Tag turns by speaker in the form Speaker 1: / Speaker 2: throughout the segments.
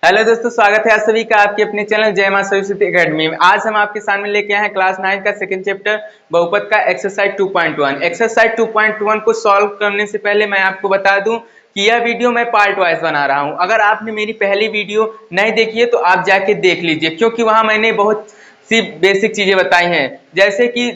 Speaker 1: Hello दोस्तों, स्वागत है आप सभी का आपके अपने चैनल जय मां सरस्वती एकेडमी में। आज हम आपके सामने लेके आए हैं क्लास 9 का सेकंड चैप्टर बहुपद का एक्सरसाइज 2.1। एक्सरसाइज 2.1 को सॉल्व करने से पहले मैं आपको बता दूं कि यह वीडियो मैं पार्ट वाइज बना रहा हूं। अगर आपने मेरी पहली वीडियो नहीं देखी है तो आप जाके देख लीजिए, क्योंकि वहां मैंने बहुत सी बेसिक चीजें बताई हैं, जैसे कि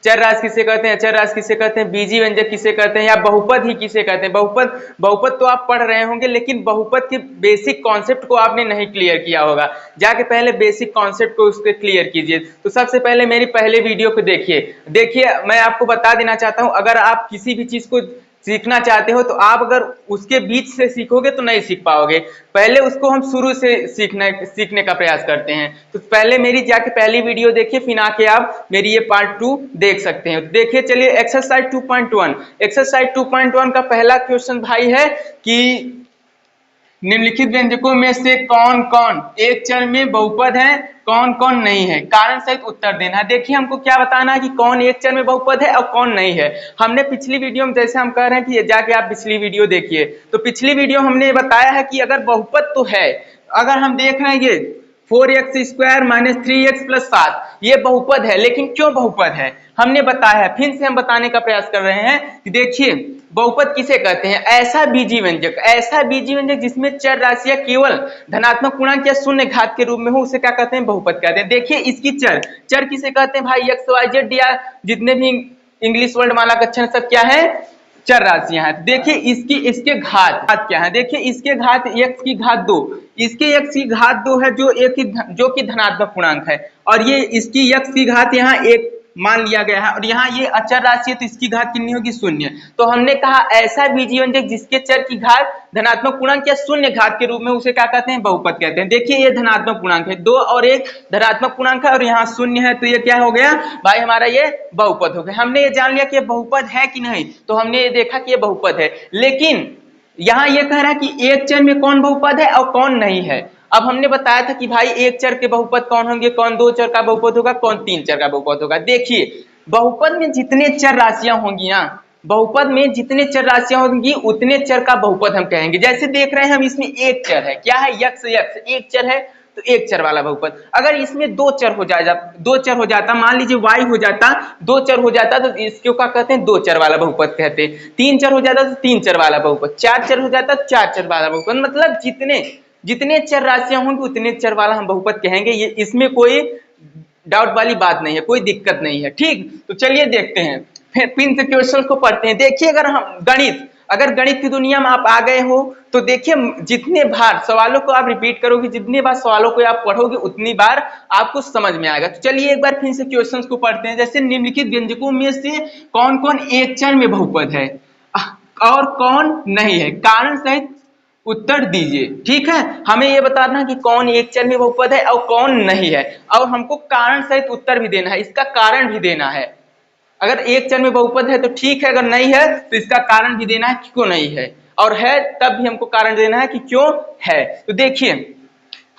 Speaker 1: चर राशि किसे कहते हैं, अचर राशि किसे कहते हैं, बीजी व्यंजक किसे कहते हैं, या बहुपद ही किसे कहते हैं। बहुपद बहुपद तो आप पढ़ रहे होंगे, लेकिन बहुपद के बेसिक कॉन्सेप्ट को आपने नहीं क्लियर किया होगा। जाके पहले बेसिक कॉन्सेप्ट को उसके क्लियर कीजिए। तो सबसे पहले मेरी पहले वीडियो को देखिए मैं आपको बता देना चाहता हूं, अगर आप किसी भी चीज को सीखना चाहते हो तो आप अगर उसके बीच से सीखोगे तो नहीं सीख पाओगे। पहले उसको हम शुरू से सीखने का प्रयास करते हैं। तो पहले मेरी जाके पहली वीडियो देखिए, फिर आके आप मेरी ये पार्ट 2 देख सकते हैं। देखिए चलिए एक्सरसाइज 2.1। एक्सरसाइज 2.1 का पहला क्वेश्चन भाई है कि निम्नलिखित व्यंजकों में से कौन कौन एक चर में बहुपद है, कौन कौन नहीं है। कारण सहित उत्तर देना है। देखिए हमको क्या बताना है कि कौन एक चर में बहुपद है और कौन नहीं है। हमने पिछली वीडियो में, जैसे हम कह रहे हैं कि जाके आप पिछली वीडियो देखिए, तो पिछली वीडियो हमने बताया है कि अगर बहुपद तो है, अगर हम देख रहे हैं ये 4x² - 3x + 7 ये बहुपद है, लेकिन क्यों बहुपद है हमने बताया है। फिर से हम बताने का प्रयास कर रहे हैं कि देखिए बहुपद किसे कहते हैं, ऐसा बीजी व्यंजक जिसमें चर राशियां केवल धनात्मक पूर्णांक या शून्य घात के रूप में हो, उसे क्या कहते हैं, बहुपद कहते हैं। देखिए इसकी चर किसे कहते हैं भाई, XYZ या जितने भी इंग्लिश वर्ड माला का अक्षर सब क्या है, चर राशियां हैं। देखिए इसके घात क्या है, देखिए इसके घात x की घात 2, इसके x की घात 2 है जो कि धनात्मक पूर्णांक है, और ये इसकी x की घात यहाँ 1 मान लिया गया है, और यहाँ ये अचर राशि है तो इसकी घात कितनी होगी, 0। तो हमने कहा ऐसा बीजी व्यंजक जिसके चर की घात धनात्मक पूर्णांक या शून्य घात के रूप में, उसे क्या कहते हैं, बहुपद कहते हैं। देखिए ये धनात्मक पूर्णांक है, 2 और 1 धनात्मक पूर्णांक है, और यहाँ 0 है, तो ये क्या हो गया भाई, हमारा ये बहुपद हो गया। हमने ये जान लिया कि ये बहुपद है कि नहीं, तो हमने ये देखा कि ये बहुपद है। लेकिन यहाँ ये कह रहा है कि एक चर में कौन बहुपद है और कौन नहीं है। अब हमने बताया था कि भाई एक चर के बहुपद कौन होंगे, कौन दो चर का बहुपद होगा, कौन तीन चर का बहुपद होगा। देखिए बहुपद में जितने चर राशियां होंगी ना, बहुपद में जितने चर राशियां होंगी उतने चर का बहुपद हम कहेंगे। जैसे देख रहे हैं हम, इसमें एक चर है, क्या है, यक्ष एक चर है, तो एक चर वाला बहुपद। अगर इसमें दो चर हो जाता, मान लीजिए y हो जाता, दो चर हो जाता, तो इसको क्या कहते हैं, दो चर वाला बहुपद कहते हैं। तीन चर हो जाता तो तीन चर वाला बहुपद, चार चर हो जाता तो चार चर वाला बहुपद। मतलब जितने जितने चर राशियां होंगी उतने चर वाला हम बहुपद कहेंगे। ये इसमें कोई डाउट वाली बात नहीं है, कोई दिक्कत नहीं है, ठीक। तो चलिए देखते हैं, फिर से क्वेश्चन को पढ़ते हैं। देखिए अगर गणित की दुनिया में आप आ गए हो तो देखिए जितने बार सवालों को आप रिपीट करोगे, जितनी बार सवालों को आप पढ़ोगे, उतनी बार आपको समझ में आएगा। तो चलिए एक बार फिर से क्वेश्चंस को पढ़ते हैं। जैसे निम्नलिखित व्यंजकों में से कौन कौन एक चर में बहुपद है और कौन नहीं है, कारण सहित उत्तर दीजिए। ठीक है, हमें यह बताना है कि कौन एक चर में बहुपद है और कौन नहीं है, और हमको कारण सहित उत्तर भी देना है, इसका कारण भी देना है। अगर एक चर में बहुपद है तो ठीक है, अगर नहीं है तो इसका कारण भी देना है कि क्यों नहीं है, और है तब भी हमको कारण देना है कि क्यों है। तो देखिए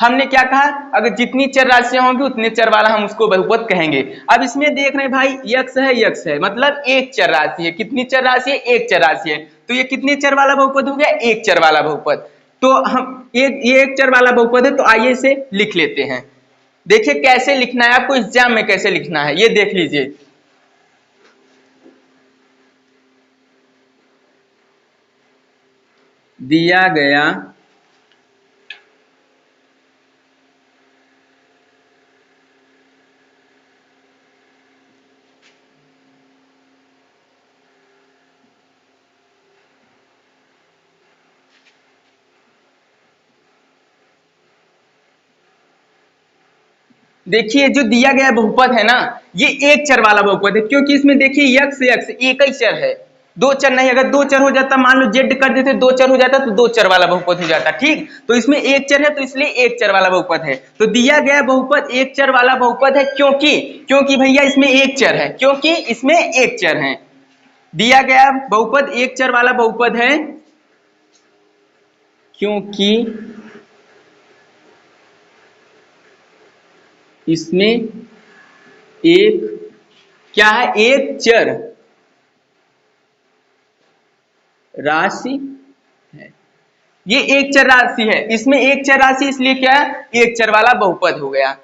Speaker 1: हमने क्या कहा, अगर जितनी चर राशियां होंगी उतने चर वाला हम उसको बहुपद कहेंगे। अब इसमें देख रहे हैं भाई यक्ष है, मतलब एक चर राशि है। कितनी चर राशि है, एक चर राशि है, तो ये कितने चर वाला बहुपद हो गया, एक चर वाला बहुपद। तो हम ये एक चर वाला बहुपद है, तो आइए इसे लिख लेते हैं। देखिए कैसे लिखना है, आपको एग्जाम में कैसे लिखना है ये देख लीजिए। दिया गया देखिए जो दिया गया बहुपद है ना, ये एक चर वाला बहुपद है, क्योंकि इसमें देखिए यक्ष एक ही चर है, दो चर नहीं। अगर दो चर हो जाता, मान लो जेड कर देते, दो चर हो जाता तो दो चर वाला बहुपद हो जाता, ठीक। तो इसमें एक चर है तो इसलिए एक चर वाला बहुपद है। तो दिया गया बहुपद एक चर वाला बहुपद है, क्योंकि भैया इसमें एक चर है, क्योंकि इसमें एक चर है। दिया गया बहुपद एक चर वाला बहुपद है क्योंकि इसमें एक क्या है, एक चर राशि है। ये एक चर राशि है, इसमें एक चर राशि इसलिए क्या है, एक चर वाला बहुपद हो गया।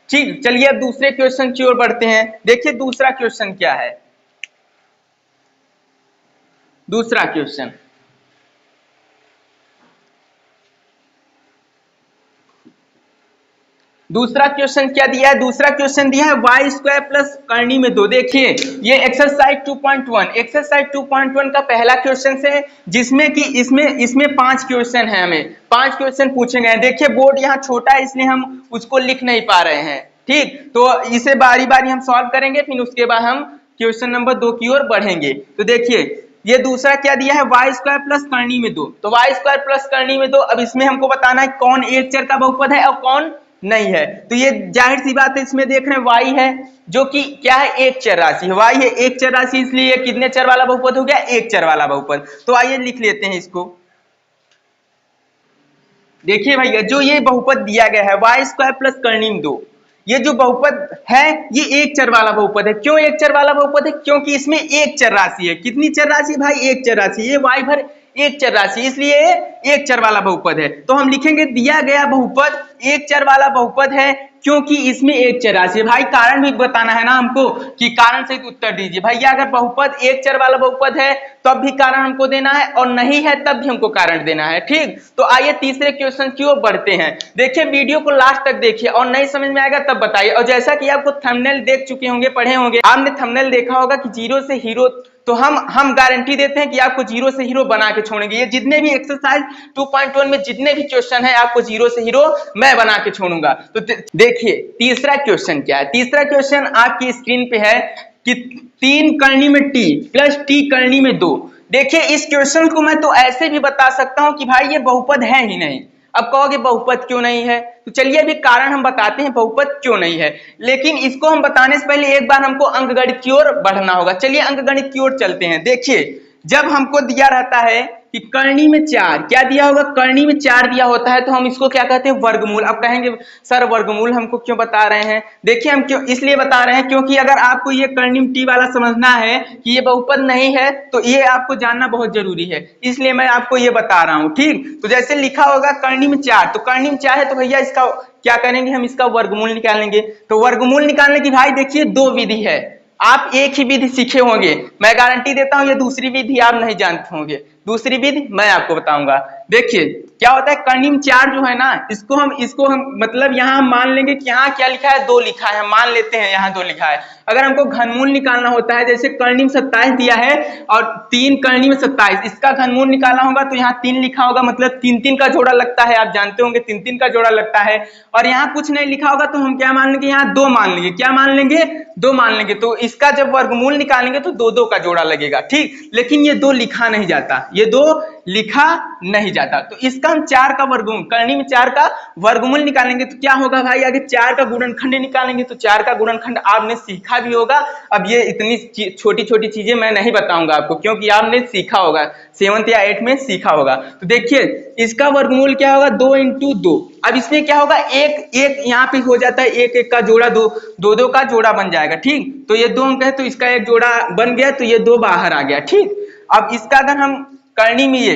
Speaker 1: ठीक, चलिए अब दूसरे क्वेश्चन की ओर बढ़ते हैं। देखिए दूसरा क्वेश्चन क्या है। दूसरा क्वेश्चन, दूसरा क्वेश्चन क्या दिया है, दूसरा क्वेश्चन दिया है वाई स्क्वायर प्लस करनी में 2। देखिए ये एक्सरसाइज 2.1, एक्सरसाइज 2.1 का पहला क्वेश्चन है, जिसमें कि इसमें 5 क्वेश्चन है, हमें 5 क्वेश्चन पूछे गए हैं। देखिए बोर्ड यहाँ छोटा है इसलिए हम उसको लिख नहीं पा रहे हैं। ठीक, तो इसे बारी बारी हम सॉल्व करेंगे, फिर उसके बाद हम क्वेश्चन नंबर 2 की ओर बढ़ेंगे। तो देखिए ये दूसरा क्या दिया है, वाई स्क्वायर प्लस करनी में 2। तो वाई स्क्वायर प्लस करनी में 2, अब इसमें हमको बताना है कौन एक चर का बहुपद है और कौन नहीं है। तो ये जाहिर सी बात है, इसमें देख रहे हैं y है जो कि क्या है, एक चर राशि है। y है एक चर राशि, इसलिए कितने चर वाला बहुपद हो गया, एक चर वाला बहुपद। तो आइए लिख लेते हैं इसको। देखिए भैया जो ये बहुपद दिया गया है वाई स्क्वायर प्लस करनी में 2, ये जो बहुपद है ये एक चर वाला बहुपद है। क्यों एक चर वाला बहुपद है, क्योंकि इसमें एक चर राशि है। कितनी चर राशि भाई, एक चर राशि। ये y भर एक चर राशि, इसलिए एक चर वाला बहुपद है। तो हम लिखेंगे दिया गया बहुपद एक चर वाला बहुपद है क्योंकि इसमें एक चर राशि है। भाई कारण भी बताना है ना हमको, कि कारण सहित उत्तर दीजिए। भैया अगर बहुपद एक चर वाला बहुपद है तब भी कारण हमको देना है, और नहीं है तब भी हमको कारण देना है। ठीक, तो आइए तीसरे क्वेश्चन की ओर बढ़ते हैं। देखिए वीडियो को लास्ट तक देखिए, और नहीं समझ में आएगा तब बताइए। और जैसा कि आपको थंबनेल देख चुके होंगे, पढ़े होंगे, आपने थंबनेल देखा होगा कि जीरो से हीरो, तो हम गारंटी देते हैं कि आपको जीरो से हीरो बना के छोड़ेंगे। ये जितने भी एक्सरसाइज 2.1 में जितने भी क्वेश्चन है, आपको जीरो से हीरो मैं बना के छोड़ूंगा। तो देखिए तीसरा क्वेश्चन क्या है। तीसरा क्वेश्चन आपकी स्क्रीन पे है कि 3 करनी में t प्लस t करनी में 2। देखिए इस क्वेश्चन को मैं तो ऐसे भी बता सकता हूं कि भाई ये बहुपद है ही नहीं। अब कहोगे बहुपद क्यों नहीं है, तो चलिए अभी कारण हम बताते हैं बहुपद क्यों नहीं है। लेकिन इसको हम बताने से पहले एक बार हमको अंकगणित की ओर बढ़ना होगा। चलिए अंकगणित की ओर चलते हैं। देखिए जब हमको दिया रहता है कि करनी में 4, क्या दिया होगा, करनी में 4 दिया होता है, तो हम इसको क्या कहते हैं, वर्गमूल। अब कहेंगे सर वर्गमूल हमको क्यों बता रहे हैं। देखिए हम क्यों इसलिए बता रहे हैं, क्योंकि अगर आपको ये करनी में टी वाला समझना है कि ये बहुपद नहीं है, तो ये आपको जानना बहुत जरूरी है, इसलिए मैं आपको ये बता रहा हूँ। ठीक, तो जैसे लिखा होगा करनी में 4, तो करनी में 4 है तो भैया इसका क्या करेंगे, हम इसका वर्गमूल निकालेंगे। तो वर्गमूल निकालने की भाई देखिए 2 विधि है। आप एक ही विधि सीखे होंगे, मैं गारंटी देता हूं ये दूसरी विधि आप नहीं जानते होंगे। दूसरी विधि मैं आपको बताऊंगा। देखिए क्या होता है, करनी में 4 जो है ना, इसको हम मतलब यहाँ हम मान लेंगे कि यहाँ क्या लिखा है, 2 लिखा है, मान लेते हैं यहाँ 2 लिखा है। अगर हमको घनमूल निकालना होता है, जैसे करनी में 27 दिया है और 3 करनी में 27, इसका घनमूल निकालना होगा तो यहाँ 3 लिखा होगा, मतलब 3 का जोड़ा लगता है, आप जानते होंगे 3 का जोड़ा लगता है। और यहाँ कुछ नहीं लिखा होगा तो हम क्या मान लेंगे, यहाँ 2 मान लेंगे। क्या मान लेंगे, 2 मान लेंगे। तो इसका जब वर्गमूल निकालेंगे तो 2 का जोड़ा लगेगा। ठीक, लेकिन ये 2 लिखा नहीं जाता, ये 2 लिखा नहीं जाता। तो इसका हम 4 का वर्गमूल, करनी में 4 का वर्गमूल निकालेंगे तो क्या होगा भाई, आगे 4 का गुणनखंड निकालेंगे। तो 4 का गुणनखंड आपने सीखा भी होगा। अब ये इतनी छोटी छोटी चीजें मैं नहीं बताऊंगा आपको, क्योंकि आपने सीखा होगा 7th या 8th में सीखा होगा। तो देखिए इसका वर्गमूल क्या होगा, 2 × 2। अब इसमें क्या होगा, एक यहाँ पे हो जाता है, एक का जोड़ा 2 का जोड़ा बन जाएगा। ठीक, तो ये 2 अंक है तो इसका एक जोड़ा बन गया, तो ये 2 बाहर आ गया। ठीक, अब इसका अगर हम करनी में ये,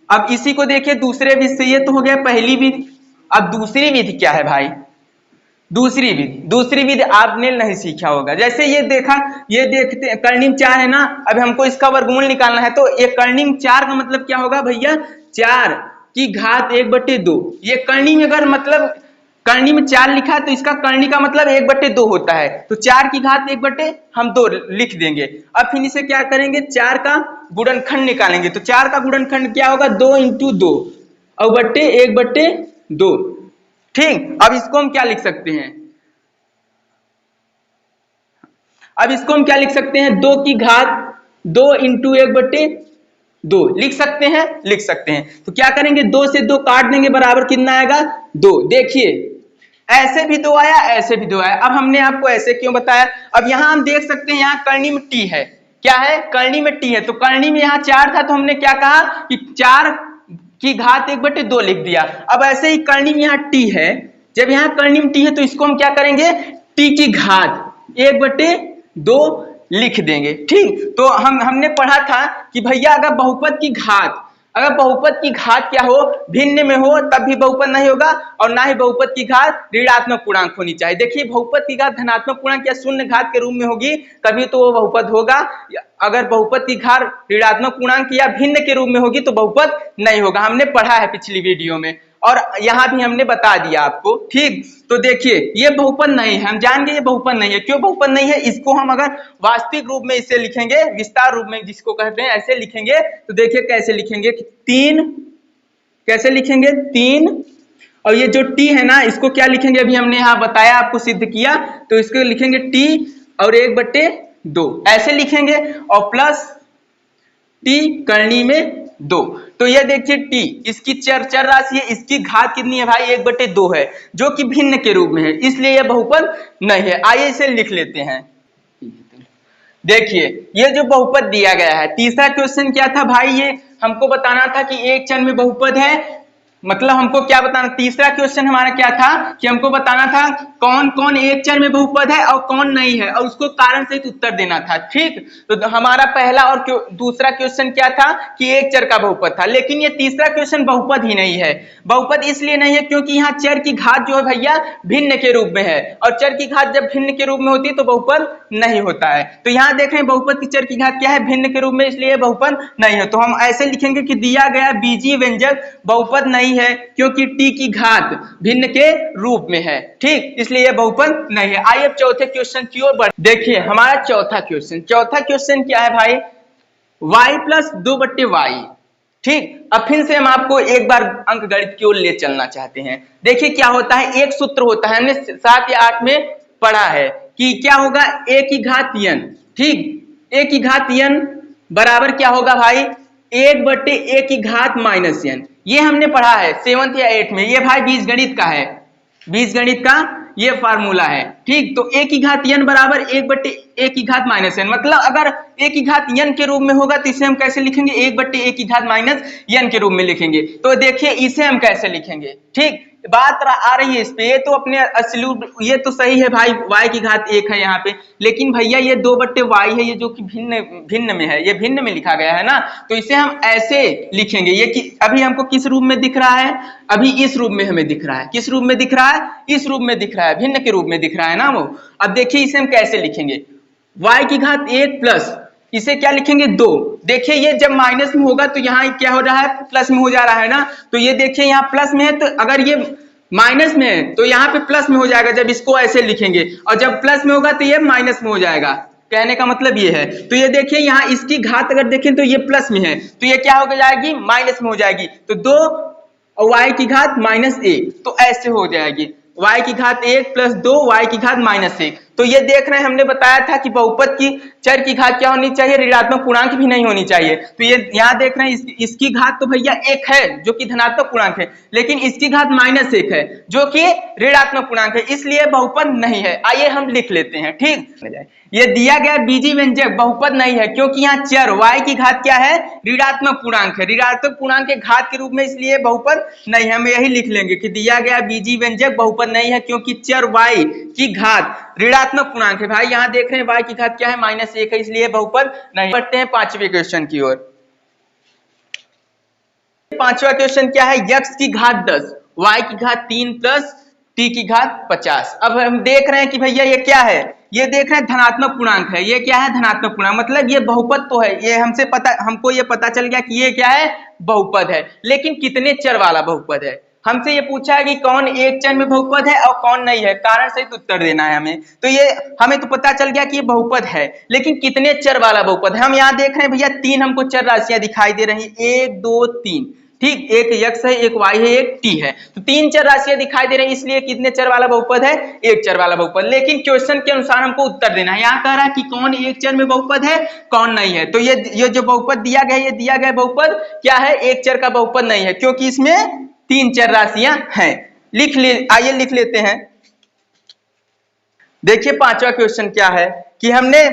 Speaker 1: अब इसी को देखिए दूसरे विधि से, ये तो हो गया पहली विधि। अब दूसरी विधि क्या है भाई, दूसरी विधि आपने नहीं सीखा होगा। जैसे ये देखा, ये देखते करनी में 4 है ना, अब हमको इसका वर्गमूल निकालना है, तो ये करनी में 4 का मतलब क्या होगा भैया, 4 की घात 1/2। ये करनी में अगर मतलब करनी में 4 लिखा है तो इसका करनी का मतलब 1/2 होता है, तो 4 की घात 1/2 लिख देंगे। अब फिर इसे क्या करेंगे, 4 का गुणनखंड निकालेंगे। तो 4 का गुणनखंड क्या होगा, 2 × 2 और बट्टे 1/2। ठीक, अब इसको हम क्या लिख सकते हैं, अब इसको हम क्या लिख सकते हैं, 2 की घात 2 × 1/2 लिख सकते हैं, लिख सकते हैं। तो क्या करेंगे, 2 से 2 काट देंगे, बराबर कितना आएगा, 2। देखिए ऐसे भी 2 आया, ऐसे भी 2 आया। अब हमने आपको ऐसे क्यों बताया, अब यहां हम देख सकते हैं, यहाँ करनी में टी है, क्या है, करनी में टी है। तो करनी में यहाँ 4 था तो हमने क्या कहा कि 4 की घात 1/2 लिख दिया। अब ऐसे ही करनी में यहाँ टी है, जब यहाँ करनी में टी है तो इसको हम क्या करेंगे, टी की घात 1/2 लिख देंगे। ठीक, तो हमने पढ़ा था कि भैया अगर बहुपद की घात अगर बहुपद की घात क्या हो, भिन्न में हो, तब भी बहुपद नहीं होगा, और ना ही बहुपद की घात ऋणात्मक पूर्णांक होनी चाहिए। देखिए बहुपद की घात धनात्मक पूर्णांक या शून्य घात के रूप में होगी तभी तो वो बहुपद होगा। अगर बहुपद की घात ऋणात्मक पूर्णांक या भिन्न के रूप में होगी तो बहुपद नहीं होगा। हमने पढ़ा है पिछली वीडियो में, और यहां भी हमने बता दिया आपको, ठीक। तो देखिए ये बहुपद नहीं है, हम जान गए ये बहुपद नहीं है। क्यों बहुपद नहीं है? इसको हम अगर वास्तविक रूप में इसे लिखेंगे, विस्तार रूप में जिसको कहते हैं, ऐसे लिखेंगे तो देखिए कैसे लिखेंगे कि 3, कैसे लिखेंगे 3, और ये जो टी है ना इसको क्या लिखेंगे, अभी हमने यहाँ बताया आपको, सिद्ध किया, तो इसको लिखेंगे टी और 1/2 ऐसे लिखेंगे, और प्लस टी करनी में 2। तो ये देखिए टी इसकी चर राशि है, इसकी घात कितनी है भाई, 1/2 है, जो कि भिन्न के रूप में है, इसलिए यह बहुपद नहीं है। आइए इसे लिख लेते हैं। देखिए ये जो बहुपद दिया गया है, तीसरा क्वेश्चन क्या था भाई, ये हमको बताना था कि एक चर में बहुपद है, मतलब हमको क्या बताना, तीसरा क्वेश्चन हमारा क्या था कि हमको बताना था कौन कौन एक चर में बहुपद है और कौन नहीं है, और उसको कारण सहित उत्तर देना था, ठीक। तो हमारा पहला और दूसरा क्वेश्चन क्या था कि एक चर का बहुपद था, लेकिन ये तीसरा क्वेश्चन बहुपद ही नहीं है। बहुपद इसलिए नहीं है क्योंकि यहाँ चर की घात जो है भैया भिन्न के रूप में है, और चर की घात जब भिन्न के रूप में होती है तो बहुपद नहीं होता है। तो यहाँ देख रहे हैं बहुपद की चर की घात क्या है, भिन्न के रूप में, इसलिए बहुपद नहीं है। तो हम ऐसे लिखेंगे कि दिया गया बीजीय व्यंजक बहुपद नहीं है क्योंकि टी की घात भिन्न के रूप में है, ठीक, इसलिए यह बहुपद नहीं है। आइए अब चौथे क्वेश्चन की ओर बढ़। देखिए हमारा चौथा क्वेश्चन क्या है भाई, y प्लस 2/y, ठीक। अब फिर से हम आपको एक बार अंक गणित की ओर ले चलना चाहते हैं। देखिए क्या होता है, एक सूत्र होता है, हमने 7 या 8 में पढ़ा है कि क्या होगा, a की घात n, ठीक, a की घात n बराबर क्या होगा भाई, 1/a की घात -n। ये हमने पढ़ा है 7th या 8th में, ये भाई बीजगणित का है, बीजगणित का ये फार्मूला है, ठीक। तो a की घात n बराबर 1/a की घात -n, मतलब अगर a की घात n के रूप में होगा तो इसे हम कैसे लिखेंगे, 1/a की घात -n के रूप में लिखेंगे। तो देखिए इसे हम कैसे लिखेंगे, ठीक, बात आ रही है इस पे, ये तो अपने असली, ये तो सही है भाई, y की घात 1 है यहाँ पे, लेकिन भैया ये 2/y है, ये जो कि भिन्न में है, ये भिन्न में लिखा गया है ना, तो इसे हम ऐसे लिखेंगे। ये कि अभी हमको किस रूप में दिख रहा है, अभी इस रूप में हमें दिख रहा है, किस रूप में दिख रहा है, इस रूप में दिख रहा है, भिन्न के रूप में दिख रहा है ना वो। अब देखिए इसे हम कैसे लिखेंगे, y की घात 1 प्लस इसे क्या लिखेंगे 2। देखिए ये जब माइनस में होगा तो यहाँ क्या हो रहा है, प्लस में हो जा रहा है ना, तो ये देखिए यहाँ प्लस में है, तो अगर ये माइनस में है तो यहाँ पे प्लस में हो जाएगा जब इसको ऐसे लिखेंगे, और जब प्लस में होगा तो ये माइनस में हो जाएगा, कहने का मतलब ये है। तो ये देखिए यहाँ इसकी घात अगर देखें तो ये प्लस में है, तो ये क्या हो जाएगी, माइनस में हो जाएगी, तो 2 और y की घात -1, तो ऐसे हो जाएगी, y की घात 1 प्लस 2 y की घात -1। तो ये देख रहे हैं, हमने बताया था कि बहुपद की चर की घात क्या होनी चाहिए, ऋणात्मक पूर्णांक भी नहीं होनी चाहिए। तो ये यहाँ देख रहे हैं इसकी घात तो भैया 1 है जो कि धनात्मक पूर्णांक है, लेकिन इसकी घात -1 है जो कि ऋणात्मक पूर्णांक है, इसलिए बहुपद नहीं है। आइए हम लिख लेते हैं, ठीक। ये दिया गया बीजीय व्यंजक बहुपद नहीं है क्योंकि यहाँ चर y की घात क्या है, ऋणात्मक पूर्णांक है, ऋणात्मक पूर्णांक के घात के रूप में, इसलिए बहुपद नहीं है। हम यही लिख लेंगे कि दिया गया बीजीय व्यंजक बहुपद नहीं है क्योंकि चर y की घात ऋणात्मक पूर्णांक है। भाई यहाँ देख रहे हैं y की घात क्या है, -1 है, इसलिए बहुपद नहीं। बढ़ते हैं पांचवें क्वेश्चन की ओर। पांचवा क्वेश्चन क्या है, x की घात 10 y की घात 3 प्लस t की घात 50। अब हम देख रहे हैं कि भैया ये क्या है, ये देख रहे हैं धनात्मक पूर्णांक है, ये क्या है, धनात्मक पूर्णांक, मतलब ये बहुपद तो है, ये हमको ये पता चल गया कि ये क्या है, बहुपद है, लेकिन कितने चर वाला बहुपद है। हमसे ये पूछा है कि कौन एक चर में बहुपद है और कौन नहीं है, कारण सहित उत्तर देना है हमें। तो ये हमें तो पता चल गया कि ये बहुपद है, लेकिन कितने चर वाला बहुपद है। हम यहाँ देख रहे हैं भैया 3 हमको चर राशियां दिखाई दे रही हैं, 1 2 3, ठीक, एक x है, एक y है, एक t है, तो 3 चर राशियां दिखाई दे रही हैं, इसलिए कितने चर वाला बहुपद है, एक चर वाला बहुपद। लेकिन क्वेश्चन के अनुसार हमको उत्तर देना है, यहाँ कह रहा है कि कौन एक चर में बहुपद है कौन नहीं है। तो ये जो बहुपद दिया गया, ये दिया गया बहुपद क्या है, एक चर का बहुपद नहीं है, क्योंकि इसमें 3 चर राशियां हैं। आइए लिख लेते हैं। देखिए पांचवा क्वेश्चन क्या है कि हमने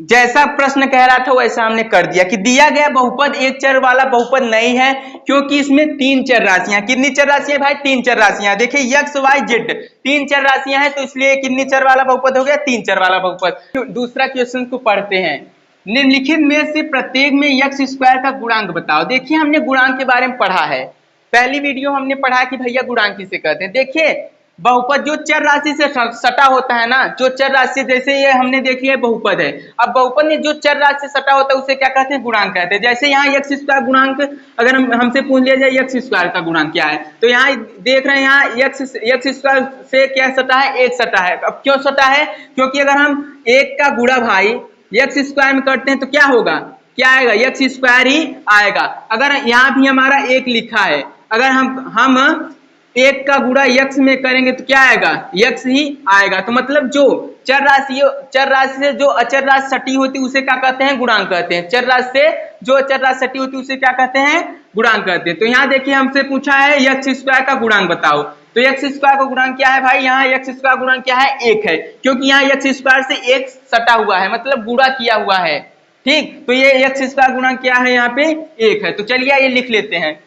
Speaker 1: जैसा प्रश्न कह रहा था वैसा हमने कर दिया कि दिया गया बहुपद एक चर वाला बहुपद नहीं है क्योंकि इसमें 3 चर राशियां, कितनी चर राशियां भाई, 3 चर राशियां। देखिए x y z 3 चर राशियां हैं, तो इसलिए कितनी चर वाला बहुपद हो गया, 3 चर वाला बहुपद। दूसरा क्वेश्चन को पढ़ते हैं। निम्नलिखित में से प्रत्येक में यक्स स्क्वायर का गुणांक बताओ। देखिए हमने गुणांक के बारे में पढ़ा है, पहली वीडियो हमने पढ़ा कि भैया गुणांक किसे कहते हैं। देखिए बहुपद जो चर राशि से सटा होता है ना, जो चर राशि, जैसे ये हमने देख लिया बहुपद है, अब बहुपद में जो चर राशि से सटा होता है उसे क्या कहते हैं, गुणांक कहते हैं। जैसे यहाँ यक्स स्क्वायर गुणांक, अगर हमसे पूछ लिया जाए यक्स स्क्वायर का गुणांक क्या है, तो यहाँ देख रहे हैं यहाँ यक्स स्क्वायर से क्या सटा है, एक सटा है। अब क्यों सटा है, क्योंकि अगर हम एक का गुणा भाई यक्स स्क्वायर में करते हैं तो क्या होगा, क्या आएगा, यक्स स्क्वायर ही आएगा। अगर यहाँ भी हमारा एक लिखा है, अगर हम एक का गुणा यक्स में करेंगे तो क्या आएगा, यक्स ही आएगा। तो मतलब जो चर राशि से जो अचर राशि सटी होती है उसे क्या कहते हैं, गुणांक कहते हैं। चर राशि से जो अचर राशि सटी होती है उसे क्या कहते हैं, गुणांक कहते हैं। तो यहाँ देखिए हमसे पूछा है यक्स स्क्वायर का गुणांक बताओ, तो यक्स स्क्वायर का गुणांक क्या है भाई, यहाँ यक्स स्क्वायर गुणांक क्या है, एक है, क्योंकि यहाँ यक्स स्क्वायर से एक सटा हुआ है, मतलब गुणा किया हुआ है। ठीक, तो ये यक्स स्क्वायर गुणांक क्या है, यहाँ पे एक है। तो चलिए ये लिख लेते हैं।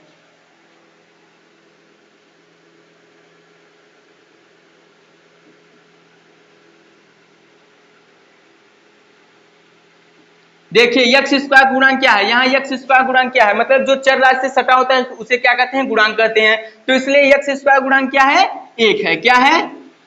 Speaker 1: देखिए यक्स स्क्वायर गुणांक क्या है, यहाँ यक्स स्क्वायर गुणांक क्या है, मतलब जो चर राशि से सटा होता है उसे क्या कहते हैं, गुणांक कहते हैं। तो इसलिए यक्स स्क्वायर गुणांक क्या है, एक है। क्या है,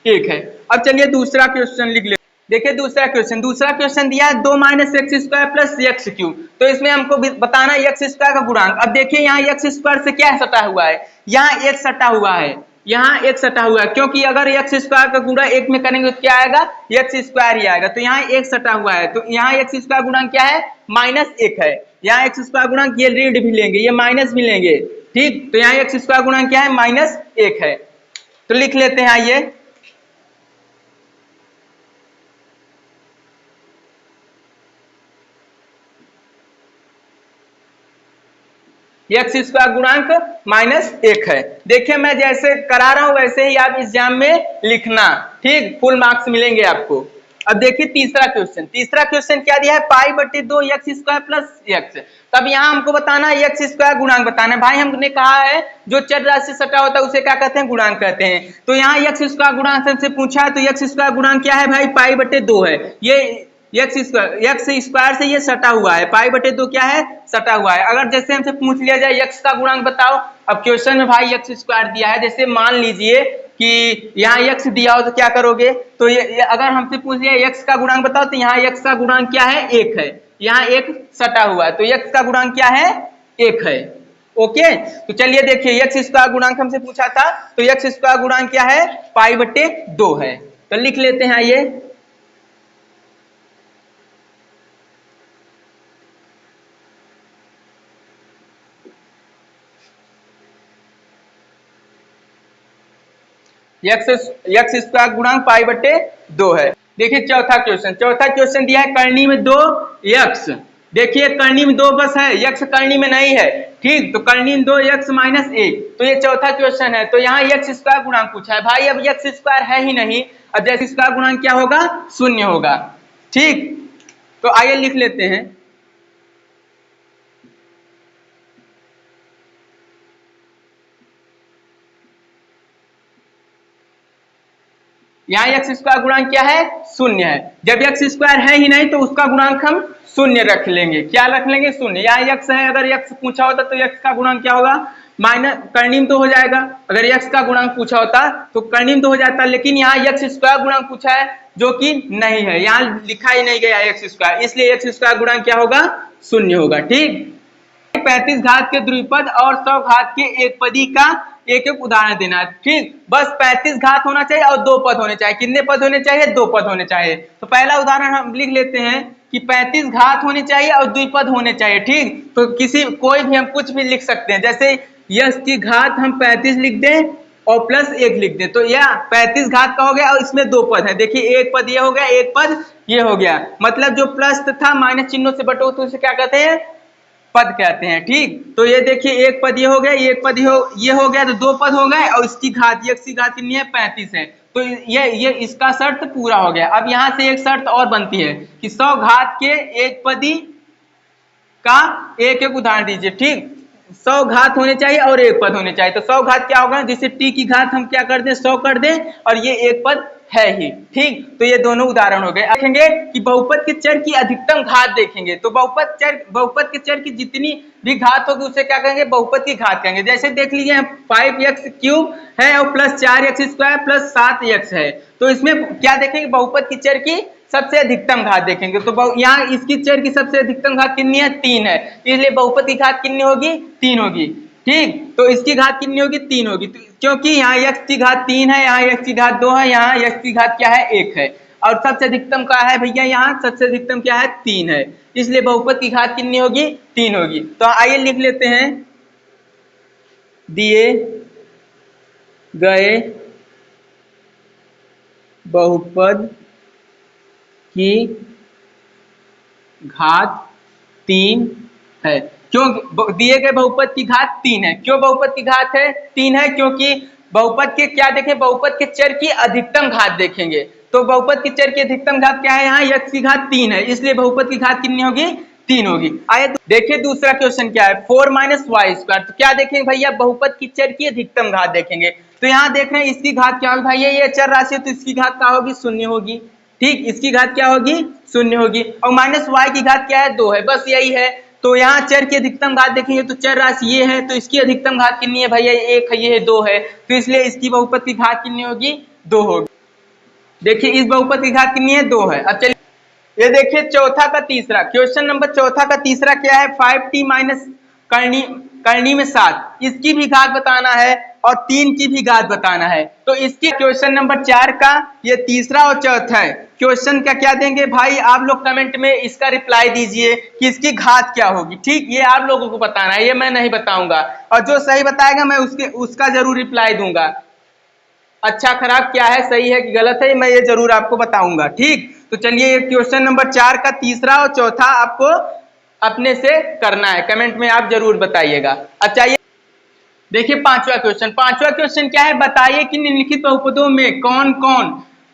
Speaker 1: एक है। अब चलिए दूसरा क्वेश्चन लिख ले। देखिए दूसरा क्वेश्चन दिया है 2 minus x square plus x cube. तो इसमें हमको बताना है एक्स स्क्वायर का गुणांक। अब देखिए यहाँ एक्स स्क्वायर से क्या सटा हुआ है, यहाँ एक सटा हुआ है, यहाँ एक सटा हुआ है, क्योंकि अगर एक्स स्क्वायर का गुणा एक में करेंगे तो क्या आएगा, एक्स स्क्वायर ही आएगा। तो यहाँ एक सटा हुआ है, तो यहाँ एक्स स्क्वायर गुणांक क्या है, माइनस एक है। यहाँ एक्स स्क्वायर गुणांक ये ऋण भी लेंगे, ये माइनस भी लेंगे। ठीक, तो यहाँ एक्स स्क्वायर गुणांक क्या है, माइनस एक है। तो लिख लेते हैं आइए, एक्स स्क्वायर गुणांक माइनस एक है। देखिए मैं जैसे करा रहा हूं वैसे ही आप एग्जाम में लिखना, ठीक, फुल मार्क्स मिलेंगे आपको। अब देखिए तीसरा क्वेश्चन क्या दिया है, पाई बटे 2 एक्स स्क्वायर प्लस एक्स। तब यहाँ हमको बताना है एक्स स्क्वायर गुणांक बताना है। भाई हमने कहा है जो चर राशि से सटा होता है उसे क्या कहते हैं, गुणांक कहते हैं। तो यहाँ एक्स स्क्वायर गुणांक हमसे पूछा है, तो एक्स स्क्वायर गुणांक क्या है भाई, पाई बटे 2 है। ये एक्स स्क्वायर से ये सटा हुआ है, पाई बटे 2 क्या है, सटा हुआ है। अगर जैसे हमसे पूछ लिया जाए एक्स का गुणांक बताओ, अब क्वेश्चन में भाई एक्स स्क्वायर दिया है, जैसे मान लीजिए कि यहाँ एक्स दिया हो तो क्या करोगे, तो ये अगर हमसे पूछ लिया एक्स का गुणांक बताओ, तो यहाँ एक्स का गुणांक क्या है, एक है, यहाँ एक सटा हुआ है, तो एक्स का गुणांक क्या है, एक है। ओके, तो चलिए देखिए एक्स स्क्वायर गुणांक हमसे पूछा था, तो एक्स स्क्वायर गुणांक क्या है, पाई बटे 2 है। तो लिख लेते हैं आइए, एक्स स्क्वायर गुणांक पाई बटे 2 है। देखिए चौथा क्वेश्चन दिया है करनी में 2 एक्स। देखिए करनी में 2 बस है, एक्स करनी में नहीं है। ठीक, तो करनी में 2 एक्स माइनस 1, तो ये चौथा क्वेश्चन है। तो यहाँ एक्स स्क्वायर गुणांक पूछा है भाई, अब एक्स स्क्वायर है ही नहीं, अब एक्स स्क्वायर गुणांक क्या होगा, शून्य होगा। ठीक, तो आइए लिख लेते हैं, यहाँ एक्स स्क्वायर गुणांक क्या है, शून्य है। जब एक्स स्क्वायर है ही नहीं तो उसका गुणांक हम शून्य रख लेंगे। क्या रख लेंगे, शून्य। यहाँ एक्स है, अगर एक्स पूछा होता तो एक्स का गुणांक क्या होगा, माइनस कर्णिम तो हो जाएगा। अगर एक्स का गुणांक पूछा होता तो कर्णिम तो हो जाता, लेकिन यहाँ एक्स स्क्वायर गुणांक पूछा है जो कि नहीं है, यहाँ लिखा ही नहीं गया एक्स स्क्वायर, इसलिए एक्स स्क्वायर गुणांक क्या होगा, शून्य होगा। ठीक, 35 घात के द्विपद और 100 घात के एक पदी का एक एक उदाहरण देना है। ठीक, बस 35 घात होना चाहिए और 2 पद होने चाहिए। कितने पद होने चाहिए, 2 पद होने चाहिए। तो पहला उदाहरण हम लिख लेते हैं कि 35 घात होनी चाहिए और द्विपद होने चाहिए। ठीक, तो कोई भी हम कुछ भी लिख सकते हैं, जैसे यश की घात हम 35 लिख दें और प्लस 1 लिख दें, तो यह 35 घात का हो गया और इसमें 2 पद है। देखिए एक पद ये हो गया, एक पद ये हो गया, मतलब जो प्लस था माइनस चिन्हों से बटो तो उसे क्या कहते हैं, पद कहते हैं। ठीक, तो ये देखिए एक पद ये हो गया, एक पद ये हो गया, तो 2 पद हो गए और इसकी घात, एक्स की घात कितनी है, 35 है। तो ये इसका शर्त पूरा हो गया। अब यहां से एक शर्त और बनती है कि 100 घात के एक पदी का एक एक उदाहरण दीजिए। ठीक, 100 घात होने चाहिए और एक पद होने चाहिए। तो 100 घात क्या होगा, जिसे t की घात हम क्या कर दें 100 कर दें और ये एक पद है ही। ठीक, तो ये दोनों उदाहरण हो गए। देखेंगे कि बहुपद के चर की अधिकतम घात देखेंगे, तो बहुपद के चर की जितनी भी घात होगी उसे क्या कहेंगे, बहुपद की घात कहेंगे। जैसे देख लीजिए 5x³ है और प्लस 4x² प्लस 7x है, तो इसमें क्या देखेंगे, बहुपद की चर की सबसे अधिकतम घात देखेंगे। तो यहाँ इसकी चर की सबसे अधिकतम घात कितनी है, 3 है, इसलिए बहुपद की घात कितनी होगी, 3 होगी। ठीक, तो इसकी घात कितनी होगी, 3 होगी, तो क्योंकि यहाँ x की घात 3 है, यहाँ x की घात 2 है, यहाँ x की घात क्या है, 1 है, और सबसे अधिकतम क्या है भैया, यहाँ सबसे अधिकतम क्या है, 3 है, इसलिए बहुपद की घात कितनी होगी, 3 होगी। तो आइए लिख लेते हैं, दिए गए बहुपद की घात 3 है। क्यों दिए गए बहुपद की घात 3 है, क्यों बहुपद की घात है 3 है, क्योंकि बहुपद के क्या देखें, बहुपद के चर की अधिकतम घात देखेंगे। तो बहुपद के चर की अधिकतम घात क्या है, यहाँ x की घात 3 है, इसलिए बहुपद की घात कितनी होगी, 3 होगी। आइए देखिए दूसरा क्वेश्चन क्या है, 4 - y²। तो क्या देखेंगे भैया, बहुपद की चर की अधिकतम घात देखेंगे। तो यहाँ देख रहे हैं इसकी घात क्या होगी भैया, ये चर राशि है तो इसकी घात क्या होगी, 0 होगी। ठीक, इसकी घात क्या होगी, 0 होगी, और -y की घात क्या है, 2 है, बस यही है। तो यहाँ चर की अधिकतम घात देखेंगे तो चर राशि ये है, तो इसकी अधिकतम घात कितनी है भैया, 1 है, ये 2 है, तो इसलिए इसकी बहुपद की घात कितनी होगी, 2 होगी। देखिए इस बहुपद की घात कितनी है, 2 है। अब चलिए ये देखिए चौथा का तीसरा क्वेश्चन, नंबर चौथा का तीसरा क्या है, 5t माइनस करनी में 7, इसकी भी घात बताना है और 3 की भी घात बताना है। तो इसकी क्वेश्चन नंबर 4 का ये तीसरा और चौथा है, क्वेश्चन का क्या देंगे भाई, आप लोग कमेंट में इसका रिप्लाई दीजिए कि इसकी घात क्या होगी। ठीक, ये आप लोगों को बताना है, ये मैं नहीं बताऊंगा, और जो सही बताएगा मैं उसका जरूर रिप्लाई दूंगा। अच्छा खराब क्या है, सही है कि गलत है, मैं ये जरूर आपको बताऊंगा। ठीक, तो चलिए ये क्वेश्चन नंबर 4 का तीसरा और चौथा आपको अपने से करना है, कमेंट में आप जरूर बताइएगा। अच्छा ये देखिए पांचवा क्वेश्चन क्या है, बताइए कि निम्नलिखित बहुपदों में कौन कौन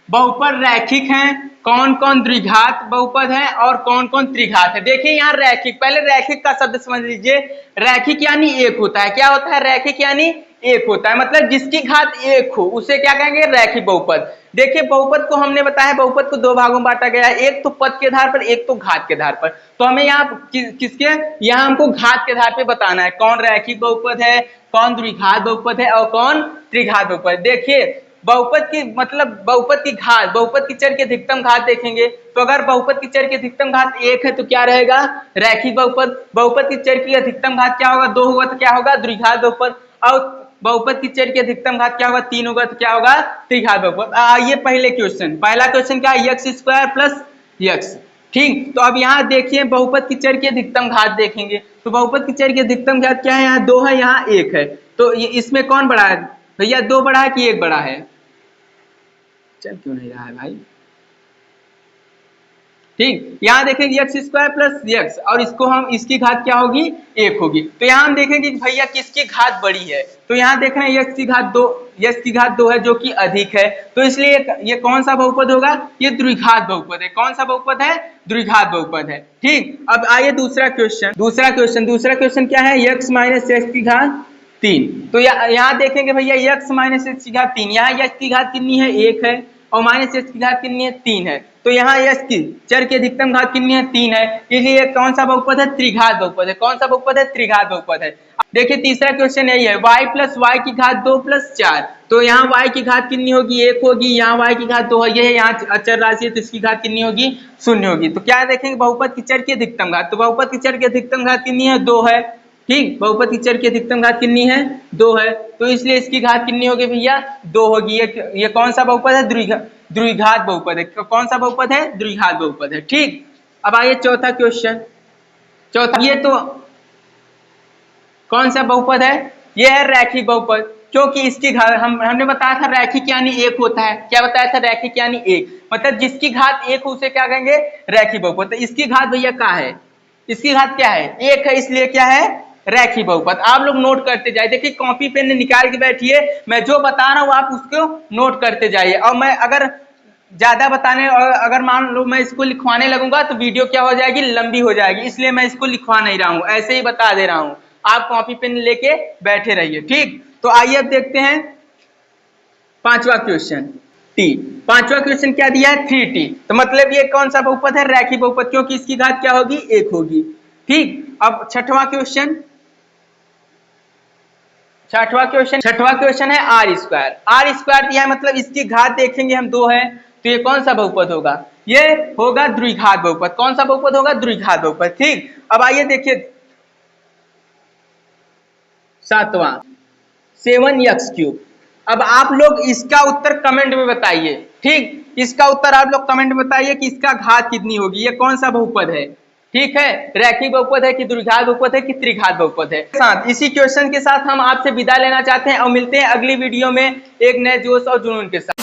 Speaker 1: बहुपद रैखिक हैं, कौन कौन द्विघात बहुपद है और कौन कौन त्रिघात है। देखिए यहाँ रैखिक, पहले रैखिक का शब्द समझ लीजिए, रैखिक यानी एक होता है, क्या होता है, रैखिक यानी एक होता है, मतलब जिसकी घात एक हो उसे क्या कहेंगे, रैखिक बहुपद। देखिए बहुपद को हमने बताया, बहुपद को 2 भागों में बांटा गया है, एक तो पद के आधार पर, एक तो घात के आधार पर। तो हमें यहाँ किसके, यहाँ हमको घात के आधार पे बताना है, कौन रैखिक बहुपद है, कौन द्विघात बहुपद है और कौन त्रिघात बहुपद। देखिए बहुपद की मतलब बहुपद की घात, बहुपद की चर की अधिकतम घात देखेंगे, तो अगर बहुपद की चर की अधिकतम घात 1 है तो क्या रहेगा, रैखिक बहुपद। बहुपद की चर की अधिकतम घात क्या होगा, 2 होगा तो क्या होगा, द्विघात बहुपद। और बहुपद की चर की अधिकतम घात क्या होगा, 3 होगा तो क्या होगा, त्रिघात बहुपद। ये पहले क्वेश्चन, पहला क्वेश्चन क्या है, x² प्लस x। ठीक, तो अब यहाँ देखिए बहुपद की चर की अधिकतम घात देखेंगे, तो बहुपद की चर की अधिकतम घात क्या है, यहाँ 2 है, यहाँ 1 है, तो ये इसमें कौन बड़ा है भैया, 2 बड़ा है कि 1 बड़ा है, चल क्यों नहीं रहा है भाई। ठीक, यहाँ देखेंगे x² प्लस x, और इसको हम इसकी घात क्या होगी, 1 होगी। तो यहाँ हम देखेंगे कि भैया किसकी घात बड़ी है, तो यहाँ देख रहे हैं x की घात 2 है जो कि अधिक है, तो इसलिए ये कौन सा बहुपद होगा, ये द्विघात बहुपद है। कौन सा बहुपद है, द्विघात बहुपद है। ठीक, अब आइए दूसरा क्वेश्चन क्या है, x माइनस x की घात 3। तो यहाँ देखेंगे भैया x माइनस x की घात 3, यहाँ x की घात कितनी है, 1 है, और माइनस x की घात कितनी है, 3 है, तो यहाँ x की चर की अधिकतम घात कितनी है, 3 है, इसलिए कौन सा बहुपद है, त्रिघात बहुपद है। कौन सा बहुपद है, त्रिघात बहुपद है। देखिए तीसरा क्वेश्चन यही है, y प्लस y की घात 2 प्लस 4, तो यहाँ y की घात कितनी होगी, 1 होगी, यहाँ y की घात 2 है, ये यहाँ अचर राशि है तो इसकी घात कितनी होगी, 0 होगी। तो क्या देखेंगे, बहुपद की चर की अधिकतम घात, तो बहुपद की चर की अधिकतम घात कितनी है, 2 है। ठीक, बहुपद की चर की अधिकतम घात कितनी है, 2 है, तो इसलिए इसकी घात कितनी होगी भैया, 2 होगी। ये कौन सा बहुपद है, द्विघात बहुपद है। कौन सा बहुपद है, द्विघात बहुपद है। ठीक, अब आइए चौथा क्वेश्चन, ये तो कौन सा बहुपद है, ये है रैखिक बहुपद, क्योंकि इसकी घात हमने बताया था रैखिक यानी 1 होता है, क्या बताया था, रैखिक यानी 1, मतलब जिसकी घात 1 उसे क्या कहेंगे, रैखिक बहुपद। तो इसकी घात भैया क्या है, इसकी घात क्या है, 1 है, इसलिए क्या है, रैखिक बहुपद। आप लोग नोट करते जाइए, देखिए कॉपी पेन निकाल के बैठिए, मैं जो बता रहा हूँ आप उसको नोट करते जाइए, और मैं अगर ज्यादा बताने और अगर मान लो मैं इसको लिखवाने लगूंगा तो वीडियो क्या हो जाएगी, लंबी हो जाएगी, इसलिए मैं इसको लिखवा नहीं रहा हूँ, ऐसे ही बता दे रहा हूँ। आप कॉपी पेन लेके बैठे रहिए, ठीक। तो आइए अब देखते हैं पांचवा क्वेश्चन टी। पांचवा क्वेश्चन क्या दिया है, 3t। तो मतलब ये कौन सा बहुपद है, रैखिक बहुपद, क्योंकि इसकी घात क्या होगी, 1 होगी, ठीक। अब छठवां क्वेश्चन है आर स्क्वायर। आर स्क्वायर दिया है मतलब इसकी घात देखेंगे हम 2 है, तो ये कौन सा बहुपद होगा, ये होगा द्विघात बहुपद। कौन सा बहुपद होगा, द्विघात बहुपद, ठीक। अब आइए देखिए सातवां 7x3। अब आप लोग इसका उत्तर कमेंट में बताइए, ठीक। इसका उत्तर आप लोग कमेंट में बताइए कि इसका घात कितनी होगी, ये कौन सा बहुपद है, ठीक है। रैखिक बहुपद है कि द्विघात बहुपद है कि त्रिघात बहुपद है। साथ इसी क्वेश्चन के साथ हम आपसे विदा लेना चाहते हैं और मिलते हैं अगली वीडियो में एक नए जोश और जुनून के साथ।